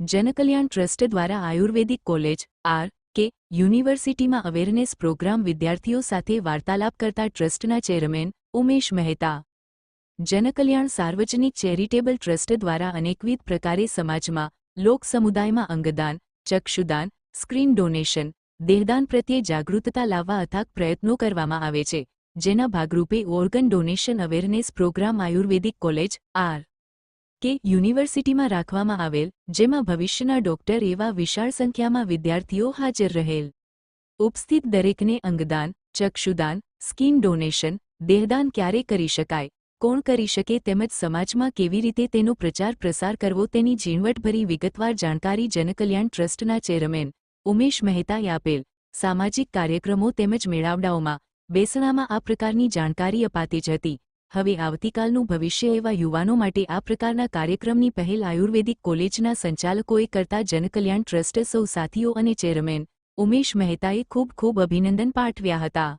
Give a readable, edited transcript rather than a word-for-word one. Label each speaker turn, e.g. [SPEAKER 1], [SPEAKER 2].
[SPEAKER 1] જનકલ્યાણ trust દ્વારા આયુર્વેદિક college R.K.. યુનિવર્સિટીમાં awareness programme વિદ્યાર્થીઓ સાથે વાર્તાલાપ કરતા ટ્રસ્ટના ચેરમેન ઉમેશ મહેતા. જનકલ્યાણ સાર્વજનિક ચેરિટેબલ ટ્રસ્ટ દ્વારા અનેકવિધ પ્રકારે સમાજમાં લોક સમુદાયમાં અંગદાન, ચક્ષુદાન, સ્ક્રીન ડોનેશન, દેહદાન પ્રત્યે જાગૃતતા લાવવા અથાગ પ્રયત્નો કરવામાં આવે છે, જેના ભાગરૂપે ઓર્ગન ડોનેશન અવેરનેસ પ્રોગ્રામ આયુર્વેદિક કોલેજ આર.કે. યુનિવર્સિટીમાં રાખવામાં આવેલ, જેમાં ભવિષ્યના ડોક્ટર એવા વિશાળ સંખ્યામાં વિદ્યાર્થીઓ હાજર રહેલ. ઉપસ્થિત દરેકને અંગદાન, ચક્ષુદાન, સ્કિન ડોનેશન, દેહદાન ક્યારે કરી શકાય, કોણ કરી શકે તેમજ સમાજમાં કેવી રીતે તેનો પ્રચાર પ્રસાર કરવો તેની ઝીણવટભરી વિગતવાર જાણકારી જનકલ્યાણ ટ્રસ્ટના ચેરમેન ઉમેશ મહેતાએ આપેલ. સામાજિક કાર્યક્રમો તેમજ મેળાવડાઓમાં, બેસણામાં આ પ્રકારની જાણકારી અપાતી જ હતી. હવે આવતીકાલનું ભવિષ્ય એવા યુવાનો માટે આ પ્રકારના કાર્યક્રમની પહેલ આયુર્વેદિક કોલેજના સંચાલકોએ કરતા જનકલ્યાણ ટ્રસ્ટ સૌ સાથીઓ અને ચેરમેન ઉમેશ મહેતાએ ખૂબ ખૂબ અભિનંદન પાઠવ્યા હતા.